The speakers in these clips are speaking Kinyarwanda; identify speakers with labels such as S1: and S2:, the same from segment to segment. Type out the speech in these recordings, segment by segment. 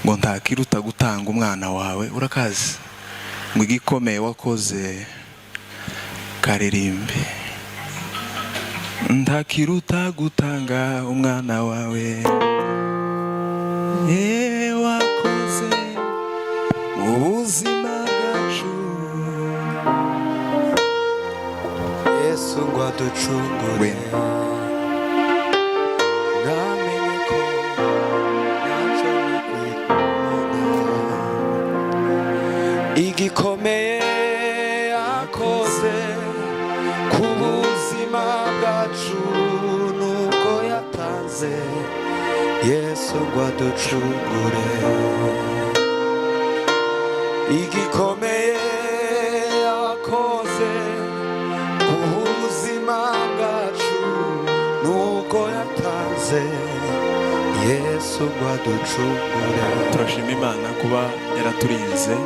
S1: ngo ntakiruta gutanga umwana wawe. Urakazi ngo igikomeye wakoze karirimbe. Ntakiruta gutanga umwana wawe, wakoze mu buzima bwacu.
S2: Yesu ngo aducungure, namenye ko ntacyo bikwiriye. Igikomeye yakoze ku buzima bwacu nuko yatanze Yesu ngo aducungure. Igikomeye yakoze ku buzima bwacu nuko yatanze Yesu ngo aducungure.
S1: Turashima Imana kuba yaraturinze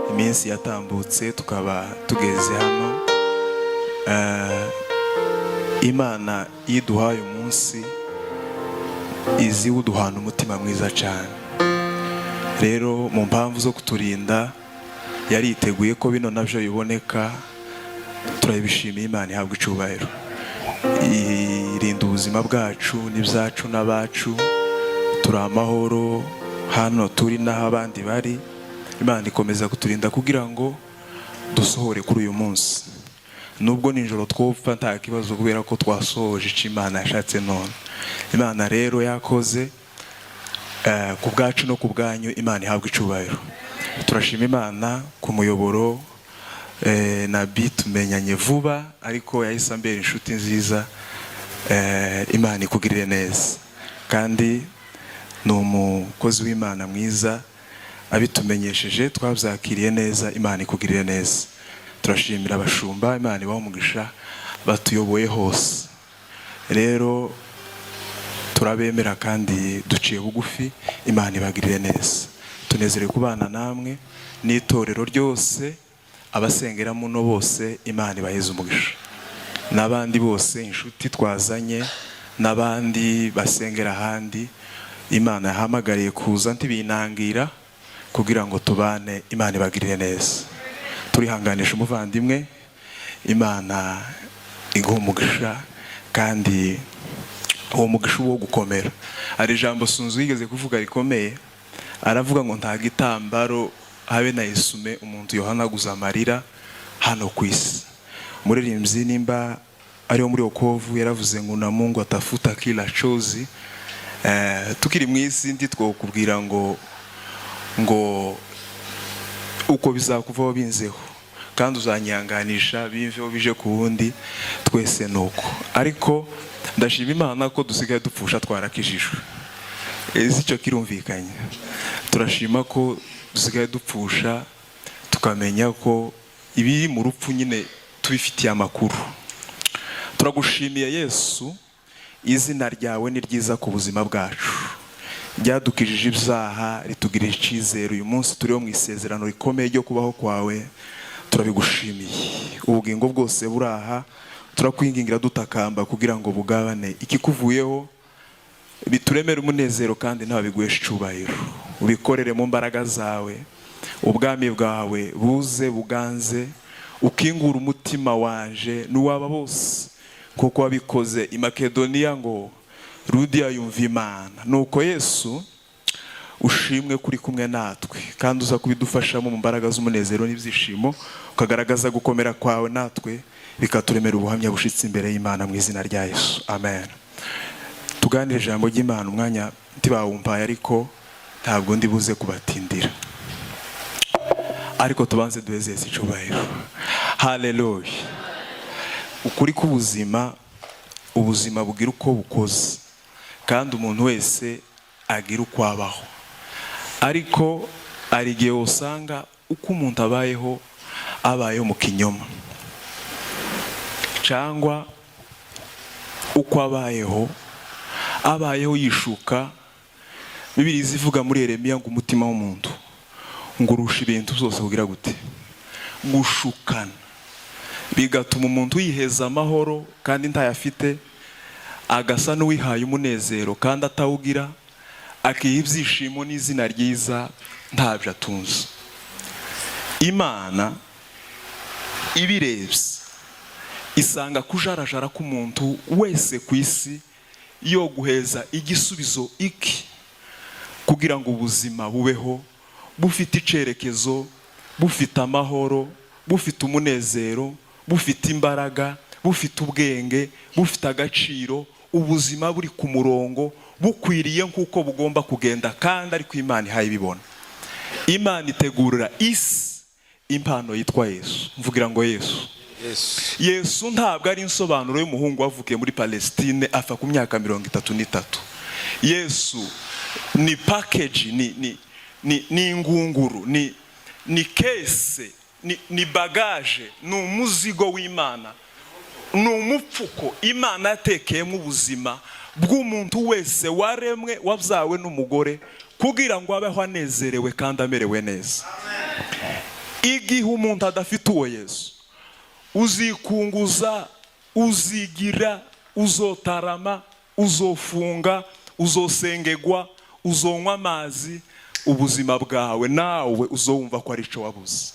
S1: iminsi yatambutse tukaba tugeze hano. Imana iduhaye umunsi izi uduhana umutima mwiza cyane. Rero mu mpamvu zo kuturinda yariteguye ko bino navyo biboneka. Turabishimiye Imana ihabwa icubahiro. Irinda ubuzima bwacu n'ibyacu n'abacu. Turi amahoro hano turi n'aho abandi bari. Imana ikomeza kuturinda kugira ngo dusohore kuri uyu munsi. Nubwo nijoro twopfa nta kibazo kubera ko twasohoje icyo Imana yashatse none. Imana rero yakoze ku bwacu no ku bwanyu. Imana ihabwa icubahiro. Turashima Imana ku muyoboro Nabi tumenyanye vuba ariko yahise ambera inshuti nziza. Imana ikugirire neza kandi ni umukozi w'Imana mwiza. Abitumenyesheje twabyakiriye neza. Imana ikugirire neza. Turashimira abashumba. Imana ibahe umugisha batuyoboye hose. Rero turabemera kandi duciye bugufi. Imana ibagirire neza. Tunezerewe kubana namwe n'itorero ryose, abasengera muno bose. Imana ibaheze umugisha. N'abandi bose inshuti twazanye n'abandi basengera ahandi, Imana yahamagariye kuza ntibinangira kugira ngo tubane. Imana ibagirire neza. Turihanganisha umuvandimwe. Imana iguha umugisha kandi uwo mugisha wo gukomera. Ari ijambo Sunzu yigeze kuvuga rikomeye. Aravuga ngo nta gitambaro habe na isume umuntu yohanaguza amarira hano ku isi. Umuririmbyi nimba ariyo muri Okovu yaravuze ngo na Mungu atafuta kila chozi. Tukiri mu isi ndi twokubwira ngo uko bizakuvaho binzeho kandi uzanyanganisha bimveho bije ku wundi. Twese nuko ariko ndashima Imana ko dusigaye dupfusha twarakijijwe. Icyo kirumvikanye. Turashima ko dusigaye dupfusha tukamenya ko ibiri mu rupfu nyine tubifitiye amakuru. Turagushimiye Yesu. Izina ryawe ni ryiza ku buzima bwacu. Ryadukijije ibyaha ritugirira icyizere. Uyu munsi turiho mu isezerano rikomeye ryo kubaho kwawe. Turabigushimiye. Ubugingo bwose buraha. Turakwingingira dutakamba kugira ngo bugabane ikikuvuyeho. Bituremere umunezero kandi ntabiguhesha icubahiro. Ubikorere mu mbaraga zawe. Ubwami bwawe buze buganze. Ukingura umutima wanje n'uwaba bose kuko wabikoze i Makedoniya ngo Rudiya yumva Imana. Nuko Yesu ushimwe kuri kumwe natwe kandi uza kubidufashamo mu mbaraga z'umunezero n'ibyishimo. Ukagaragaza gukomera kwawe natwe bikaturemera ubuhamya bushitse imbere y'Imana mu izina rya Yesu. Amen. Tuganire ijambo ry'Imana umwanya ntibawumpaye ariko ntabwo ndi buze kubatindira. Ariko tubanze duhezeze icubahiro. Haleluya. Ukuri k'ubuzima, ubuzima bugira uko bukoze kandi umuntu wese agira uko abaho. Ariko ari igihe usanga uko umuntu abayeho mu kinyoma cyangwa uko abayeho yishuka. Bibiliya ivuga muri Yeremiya ngo umutima w'umuntu ngo urusha ibintu byose kugira gute gushukana. Bigatuma umuntu yiheza amahoro kandi ntayafite, agasa n'uwihaye umunezero kandi atawugira, akiha ibyishimo n'izina ryiza ntabyo atunze. Imana ibirebye isanga kujarajara k'umuntu wese ku isi yo guheza igisubizo iki kugira ngo ubuzima bubeho bufite icerekezo, bufite amahoro, bufite umunezero, bufite imbaraga, bufite ubwenge, bufite agaciro, ubuzima buri ku murongo, bukwiriye nk'uko bugomba kugenda, kandi ariko Imana ihaye ibibona. Imana itegurira isi impano yitwa Yesu. Mvugira ngo Yesu ntabwo ari insobanuro y'umuhungu wavukiye muri Palestine afa ku myaka 33. Yesu ni package, ni ingunguru, ni kese, ni bagage, ni umuzigo w'Imana, ni umupfuko Imana yatekeyemo ubuzima bw'umuntu wese waremwe wabyawe n'umugore kugira ngo abeho anezerewe kandi amerewe neza. Igihe umuntu adafite uwo Yesu, uzikunguza, uzigira, uzotarama, uzofunga, uzosengegwa, uzonywa amazi, ubuzima bwawe nawe uzowumva ko ari cyo wabuze.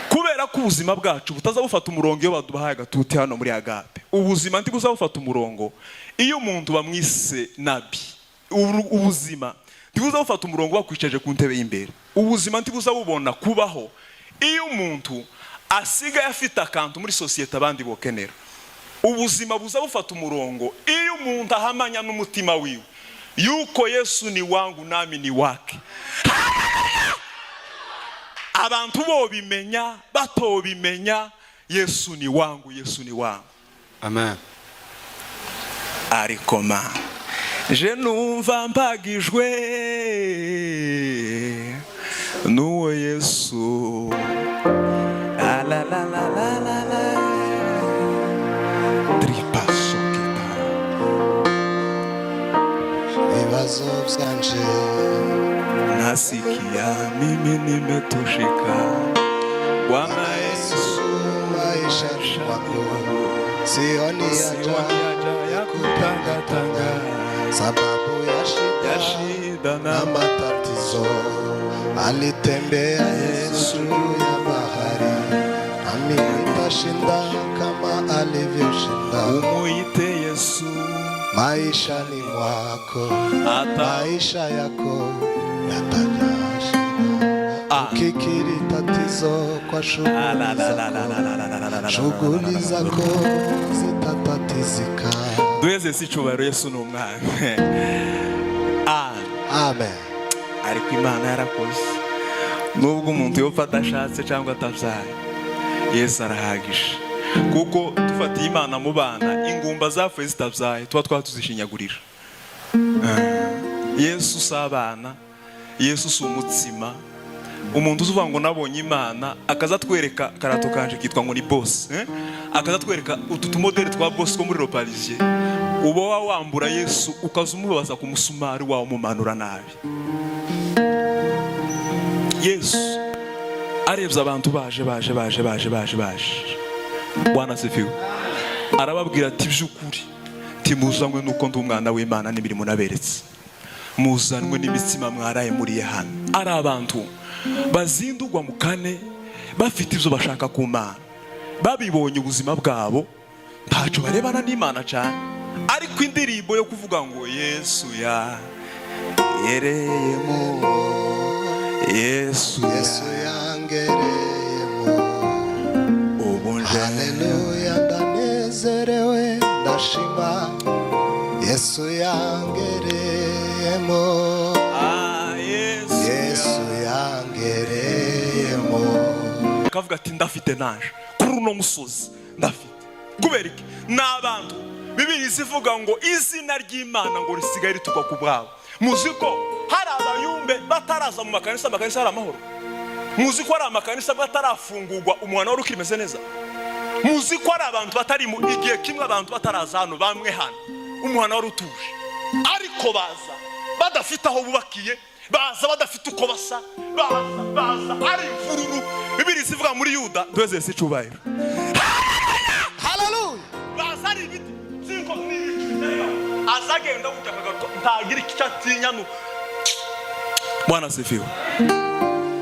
S1: Kubera ko ubuzima bwacu butaza bufata umurongo iyo badubahaye agatuti hano muri Agape. Ubuzima ntibuzaba bufata umurongo iyo umuntu bamwise nabi. Ubuzima ntibuzaba bufata umurongo bakwicaje ku ntebe y'imbere. Ubuzima ntibuzaba bubona kubaho iyo umuntu asigaye afite akantu muri sosiyete abandi bokenera. Ubuzima buza bufata umurongo iyo umuntu ahamanya n'umutima wiwe yuko Yesu ni wangu nami ni wake. Abantu bo bimenya, bato bimenya, Yesu ni wangu, Yesu ni wangu.
S2: Amen.
S1: Ariko je numva mpagijwe n'uwo Yesu. La la la la la la la. Tripasokita.
S2: Ibibazo byanje
S1: nasikia mimi nimetosheka. Bwana Yesu
S2: maisha wangu sioni haja ya kutangatanga sababu ya shida na matatizo. Alitembea Yesu ya bahari, nami nitashinda kama alivyoshinda.
S1: Umuite Yesu
S2: maishani mwako, maisha yako yatajaa shida. Ukikiri tatizo kwa shughuli zako zitatatizika.
S1: Duheze si cyubahiro Yesu ni umwami.
S2: Amen.
S1: Ariko Imana yarakoze. Nubwo umuntu yopfa adashatse cyangwa atabyaye, Yesu arahagije. Kuko dufatiye Imana mu bana, ingumba zapfuye zitabyaye tuba twatuzishinyagurira. Yesu sabana, Yesu si umutsima. Umuntu uzuvuga ngo nabonye Imana akaza twereka karato kanje kitwa ngo ni boss, akaza twereka utu tumodeli twa boss ko muri Le Parisien, uba wambura Yesu ukazumubaza ku musumari wawe umumanura nabi. Yesu arebye abantu baje. Bwana sifiwe. Arababwira ati by'ukuri timuzanywe nuko ndi umwana w'Imana n'imirimo naberetse, muzanwe n'imitsima mwaraye muriye hano. Ari abantu bazindugwa mu kane bafite ibyo bashaka ku Mana, babibonye ubuzima bwabo ntacyo barebana n'Imana cyane, ariko indirimbo yo kuvuga ngo Yesu yereyemo, Yesu
S2: yangereyemo,
S1: ubunje
S2: haleluya ndanezerewe ndashima. Yesu yangereyemo, Yesu yangereyemo.
S1: akavuga ati ndafite naje kuri uno musozi ndafite. Kubera iki? N'abantu Bibiliya ivuga ngo izina ry'Imana ngo risigaye ritukwa ku bwabo. Muzi ko hari abayumbe bataraza mu makanisa, amakanisa hari amahoro. Muzi ko hari amakanisa batarafungurwa umwana wari ukimeze neza. Muzi ko hari abantu batari mu igihe kimwe, abantu bataraza hano bamwe hano umuhana wari utuje, ariko baza badafite aho bubakiye, baza badafite uko basa, baza ari imfururu. Bibiliya ivuga muri Yuda, duheze si cyubahiro. Haleluya. Baza ari ibiti siko n'ibiti, aza agenda gutaka gato ntagira icyatinya no Bwana sifiwe.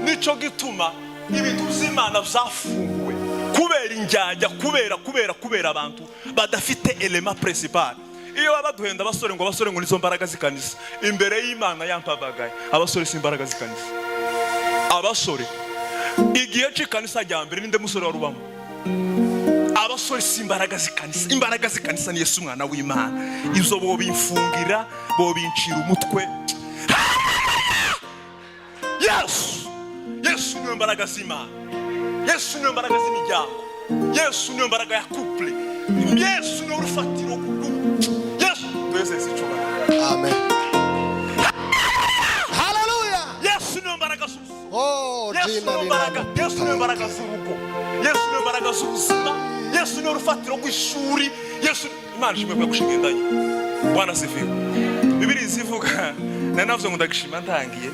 S1: Nico gituma ibintu by'Imana byafunguwe kubera injyajya kubera abantu badafite element principal. Iyo baduhenda abasore ngo nizo mbaraga zikanisa imbere y'Imana yampabagaye abasore si imbaraga zikanisa. Abasore igihe cy'ikanisa rya mbere ninde musore warubamo? Abasore si imbaraga zikanisa ni Yesu umwana w'Imana. Izo bo bimfungira bo bincira umutwe. Yesu niwe mbaraga z'Imana. Yesu niwe mbaraga z'imiryango. Yesu niwe mbaraga ya couple. Yesu niwe urufatiro. Yesu twese sicuba.
S2: Amen. Hallelujah.
S1: Yesu niwe mbaraga z'ubuzima.
S2: Oh,
S1: Yesu niwe mbaraga z'urugo. Yesu niwe mbaraga z'ubuzima. Yesu niwe urufatiro rw'ishuri. Yesu Imana ishimwe kwa gushingendanye. Bwana sifiwe. Bibiliya zivuga nanavuze ngo ndagishima ntangiye.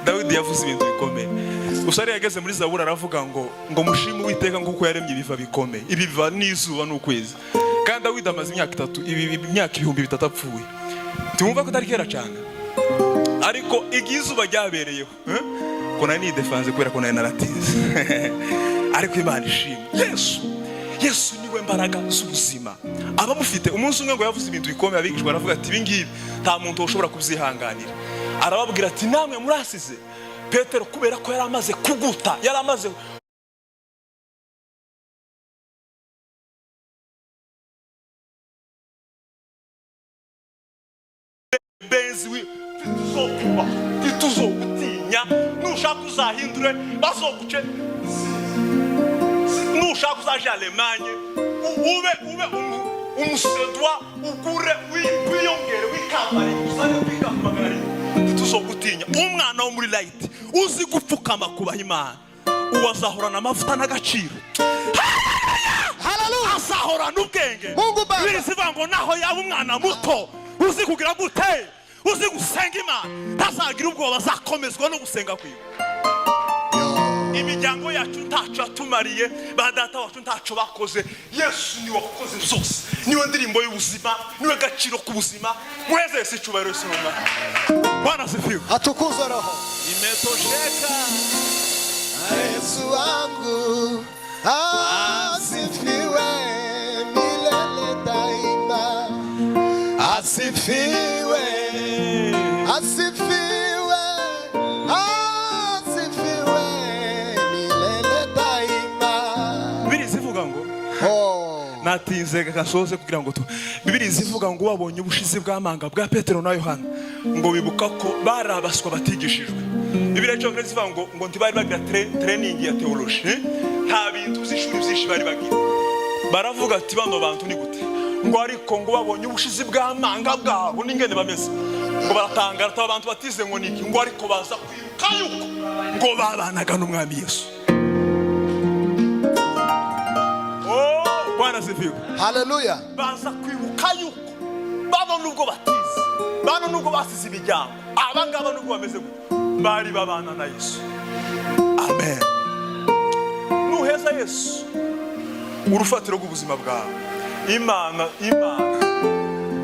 S1: Dawidi yavuze ibintu bikomeye. Usari yageze muri Zaburi aravuga ngo mushime Uwiteka nguko yaremye ibiva bikomeye. Ibi biva n'izuba n'ukwezi. Kandi Dawidi amaze imyaka 3 apfuye. Tumumva ko atari kera cyane. Ariko igizuba ryabereyeho, ko nani defense kubera ko nari naratize. Ariko Imana ishimwe. Yesu niwe mbaraga z'ubuzima. Abamufite umunsi umwe ngo yavuze ibintu bikomeye abigishwa aravuga ati ibingibi nta muntu ushobora kubyihanganira. Arababwira ati namwe murasize Petero kubera ko yaramaze kuguta yaramaze benzi tuzokuba tuzogutinya nushaka uzahindure bazoguce nushaka uzaje Allemagne ube umusedwa ugure wiyongere wikambare usane kwikamagara tuzogutinya umwana wo muri light uzi gupfukama kubaha Imana uwazahorana amavuta n'agaciro.
S2: Hallelujah.
S1: Azahorana ubwenge.
S2: Mungu Baba.
S1: Biriziva ngo naho yaba umwana muto uzi kugira gute uzi gusenga Imana ntazagira ubwoba azakomezwa no gusenga kwiwe. Imiryango yacu ntacu atumariye ba data wacu ntacu bakoze. Yesu niwe wakoze zose. Niwe ndirimbo y'ubuzima, niwe gaciro kubuzima. Mweze Yesu cyubahiro sinoma. Bwana sifiwe.
S2: Atukuzwe roho.
S1: Imetosheka.
S2: Yesu wangu asifiwe milele daima. Asifiwe. Asifiwe. Asifiwe milele daima.
S1: Bibiri zivuga ngo natinze gasoze kugira ngo Bibiri zivuga ngo wabonye ubushizi bw'amanga bwa Petero na Yohana ngo bibuka ko barabaswa batigishijwe. Bibiri cyo zivuga ngo ntibari bagira training ya theology nta bintu by'ishuri byinshi bari bagira. Baravuga ati bano bantu ni gute ngo ariko ngo babonye ubushizi bw'amanga bwabo n'ingene bameze ngo baratangara abantu batize ngo niki ngo ariko baza kwiruka yuko ngo babanaga n'umwami Yesu. Bwana sifiwe.
S2: Hallelujah.
S1: Baza kwibuka yuko bano nubwo batize bano nubwo basize ibijyango abangaba nubwo bameze gute bari babana na Yesu. Amen. Nuheza Yesu urufatiro rw'ubuzima bwawe. Imana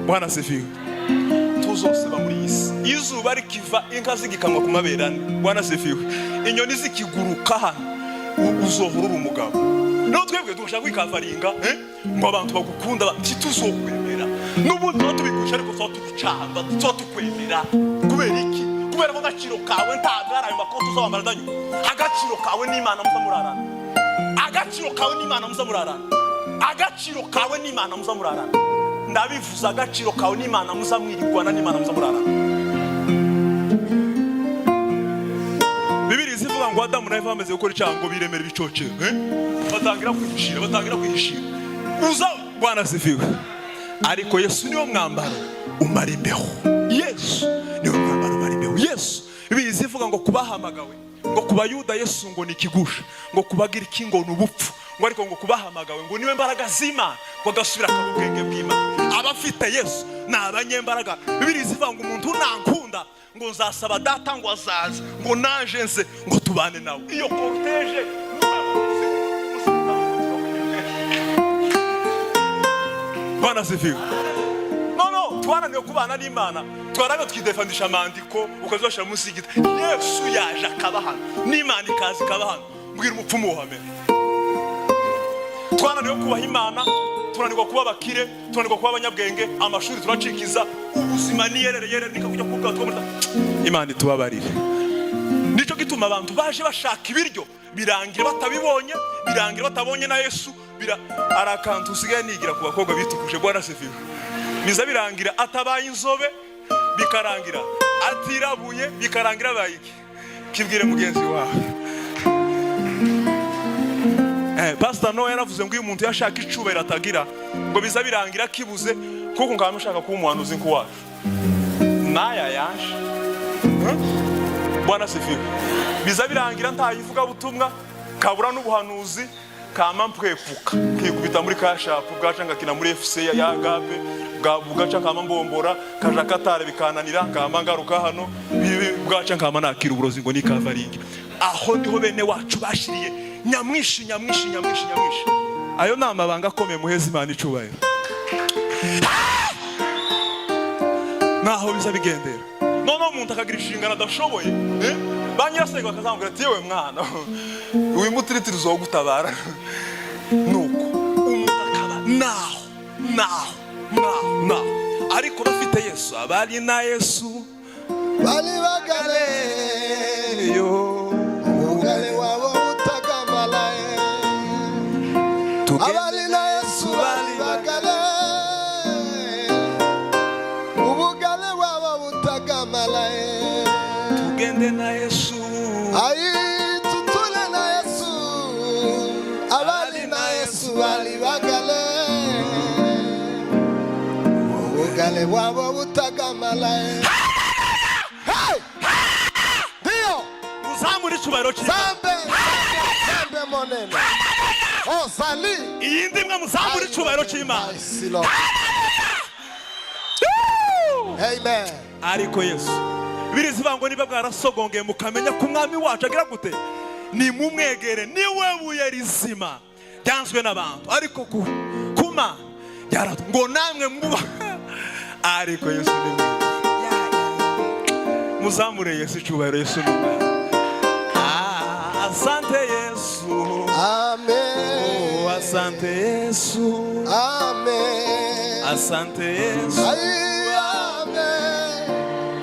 S1: Bwana sifiwe. Tuzoseba muri isi izuba rikiva inka zigikanwa ku maberane. Bwana sifiwe. Inyoni zikiguruka hano uzohurura umugabo. No twebwe dushaka kwikavaringa ngo abantu bagukunda tuzokwemera n'ubundi batubigusha ariko tuzacamba tuzokwemera kubera iki kubera ko agaciro kawe ntagaraye makoto uzabamara danyu agaciro kawe n'Imana muzamurarana agaciro kawe n'Imana muzamurarana agaciro kawe n'Imana muzamurarana ndabivuza agaciro kawe n'Imana muzamwirirwana n'Imana muzamurarana. Bibiri zivuga ngo Adamu na Eva bameze gukora icyaha ngo biremera ibicoce batangira kwihishira uza. Bwana sifiwe. Ariko Yesu niwe mwambaro umara imbeho. Yesu niwe mwambaro umara imbeho. Yesu Bibiri zivuga ngo kubahamagawe ngo kubayuda Yesu ngo ni ikigusha ngo kubagira ikingo n'ubupfu ngo ariko ngo kubahamagawe ngo niwe mbaraga z'Imana ngo gasubira ku bwenge bw'Imana. Abafite Yesu ni abanyembaraga. Bibiri zivuga ngo umuntu nankunda ngo nzasaba data ngo azaza ngo naje nze ngo tubane nawe. Iyo cortege Bwana sifiwe. No twananiwe kubana n'Imana twaraga twidefandisha amandiko ukazosha munsi y'igiti. Yesu yaje akaba hano n'Imana ikazi ikaba hano, mbwira umupfumu wohamere. Twananiwe kubaha Imana, tunanirwa kuba bakire, tunanirwa kuba abanyabwenge, amashuri turacikiza, ubuzima ni yerere nikakujya kubwa twamurta. Imana itubabarire. Nico gituma abantu baje bashaka ibiryo birangira batabibonye, birangira batabonye na Yesu. Arakantu usigaye nigira ku bakobwa bitukuje Bwana Sefiwe. Biza birangira atabaye inzobe, bikarangira atirabuye, bikarangira bayiki. Kibwire mugenzi wawe. Pastor Noah yaravuze ngo uyu muntu yashaka icubera atagira, ngo biza birangira kibuze kuko ngano ushaka kuba umuhanuzi nkuwacu. Naya yaje. Bwana Sefiwe. Biza birangira ntayivuga butumwa, kabura n'ubuhanuzi, kama mpwepuka kikubita muri kashapu bwaca ngakina muri FC ya Gabe bwaca kama mbombora kaja Katare bikananira kama ngaruka hano bwaca kama nakira uburozi ngo ni kavaringi. Aho ndiho bene wacu bashiriye nyamwishi. Ayo nama banga akomeye muheza Imana icubahiro. Naho biza bigendera none umuntu akagira ishingana adashoboye, banyirasenga bakazambura ati yewe mwana wimutiritiri uzogutabara. Nuko umuntu akaba naho ariko bafite Yesu, abari na Yesu
S2: bali bagale yo ubugale wabo utagamalaye. Abari na Yesu bali bagale ubugale wabo utagamalaye.
S1: Tugende na Yesu,
S2: ayi tutule na Yesu. Abari na Yesu bali bagale ubugale wabo utagamalaye. Dio
S1: muzamuri icubahiro cy'Imana.
S2: Zambe monene. Oh sali.
S1: Iyindi mwe muzamuri icubahiro cy'Imana.
S2: Amen.
S1: Ariko Yesu birizivuga ngo niba bwarasogongeye mukamenya ko umwami wacu agira gute, ni mumwegere, niwe buye rizima ryanzwe n'abantu, ariko kuma yaratu ngo namwe mwuba. Ariko Yesu ni mwiza. Muzamure Yesu icubahiro. Yesu ni mwiza. Asante Yesu.
S2: Amen.
S1: Oh, asante Yesu.
S2: Amen.
S1: Asante Yesu.
S2: Amen.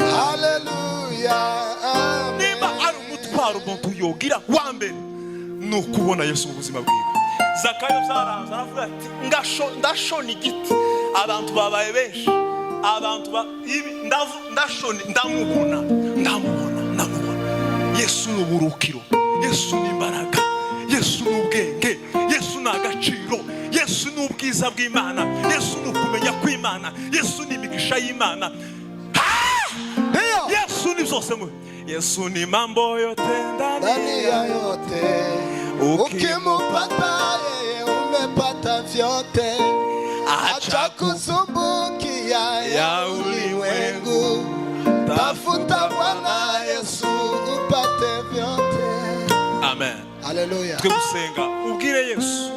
S2: Hallelujah. Amen.
S1: Niba ari umutwaro umuntu yogira wa mbere ni ukubona Yesu mu buzima bwiwe. Zakayo zaranze aravuga ati ndashona igiti, abantu babaye benshi, abantu ndashona ndamubona. Yesu ni uburukiro, Yesu ni imbaraga, Yesu ni ubwenge, Yesu ni agaciro, Yesu ni ubwiza bw'Imana, Yesu ni ukumenya kw'Imana, Yesu ni imigisha y'Imana. Yesu ni byose mwe. Yesu ni mambo yote ndani ya
S2: yote. Ukimupata yeye umepata vyote. Acha kusumbukia ya ulimwengu. Tafuta Bwana Yesu upate vyote.
S1: Amen.
S2: Hallelujah.
S1: Twe gusenga ubwire Yesu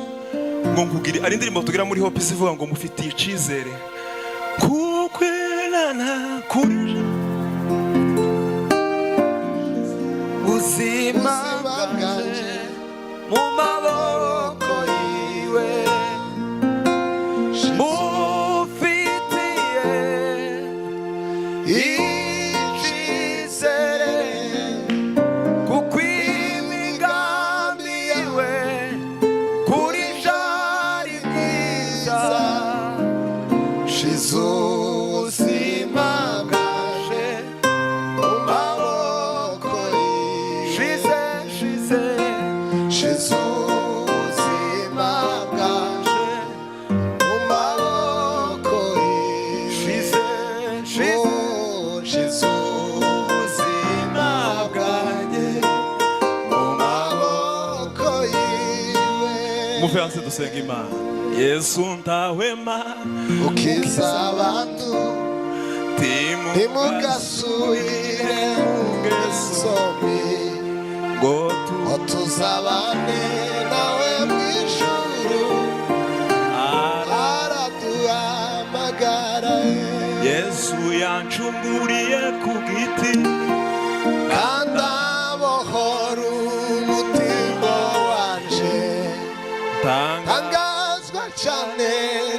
S1: ngo ngugire. Ari indirimbo tugira muri Hope zivuga ngo mufitiye icizere kukwelana kurija ubuzima bwanje mu maboko yiwe. Mufitiye icizere kuko imigambi yiwe kuri jari bwiza.
S2: Shize ubuzima bwaje mu maboko yiwe. Shize ubuzima bwaje mu maboko yiwe. Shize ubuzima bwanjye mu maboko yiwe.
S1: Muve hasi dusenga Imana. Yesu ntahwema
S2: ukiza abantu ntimugasubire mu ngeso mbi ngo tuzabane nawe mu ijuru. Araduhamagara
S1: yancunguriye ku giti
S2: kandi abohora umutima wanje tangazwa cyane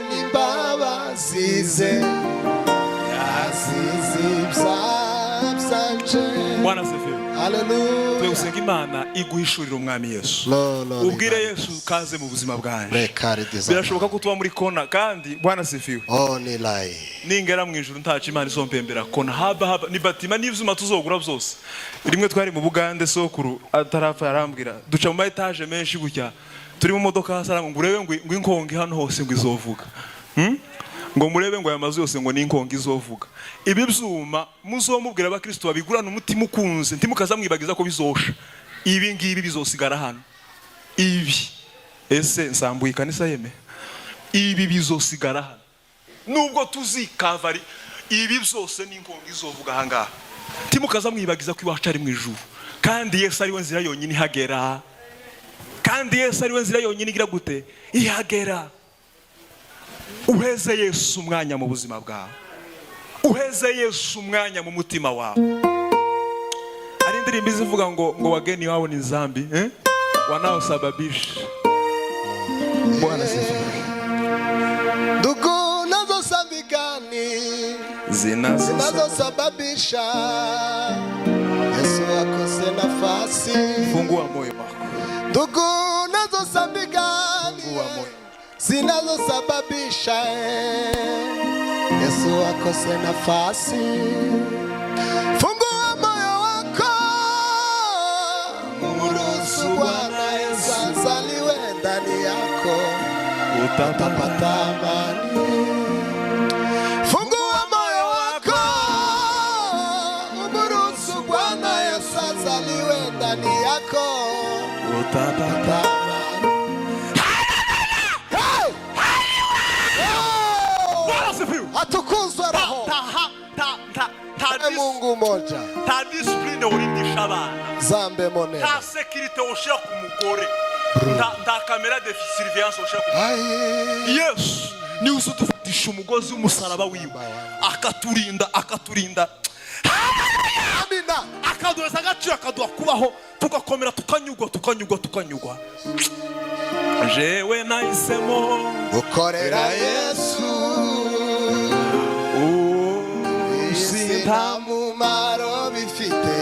S2: n'imbabazi ze yazize ibyaha byanje.
S1: Bwana asifiwe.
S2: Haleluya.
S1: Tugusenga Imana iguhishurira umwami Yesu. Ubwire Yesu kaze mu buzima bwanje. Birashoboka ko tuba muri kona kandi Bwana asifiwe.
S2: Ni lie.
S1: Ningera mu ijuru ntaca Imana izompembera kona haba ni batima n'ivyuma tuzogura byose. Rimwe twari mu Bugande sokuru atarapfa yarambwira duca mu etage menshi gutya turi mu modoka hasara ngo urebe ngo inkongi hano hose ngo izovuga. Ngo murebe ngo aya mazu yose ngo ni inkongi izovuga. Ibi byuma muzomubwira abakristo babigurana umutima ukunze ntimukaza mwibagiza ko bizosha. Ibi ngibi bizosigara hano. Ibi ese nsambuye kanisa yeme. Ibi bizosigara hano. Nubwo tuzikavari ibi byose ni inkongi izovuga hangaha. Ntimukaza mwibagiza ko iwacu ari mu ijuru. Kandi Yesu ari we nzira yonyine ihagera. Kandi Yesu ari we nzira yonyine igira gute? Ihagera. Uheze Yesu umwanya mu buzima bwawe. Uheze Yesu umwanya mu mutima wawe. Ari indirimbo izivuga ngo wageni wao ni zambi, wanaosababisha. Bwana asifiwe.
S2: Ndugu nazo zambi gani zinazosababisha Yesu akose nafasi?
S1: Fungua moyo wako.
S2: Ndugu nazo zambi gani zinazosababisha Yesu akose nafasi? Fungua moyo wako, mruhusu Bwana Yesu azaliwe ndani yako, utapata amani. Fungua moyo wako, mruhusu Bwana Yesu azaliwe ndani yako, utapata amani. Atukuzwe Roho. Mungu moja.
S1: Ta discipline urindisha abana.
S2: Zambe monene.
S1: Ta security ushira ku mugore. Ta camera de surveillance ushira ku mugore. Yes. Ni usudufatisha umugozi w'umusaraba wiwe. Akaturinda. Amina. Akaduza agaciro akaduha kubaho tugakomera tukanyugwa. Jewe nahisemo
S2: gukorera Yesu. Nta mumaro bifite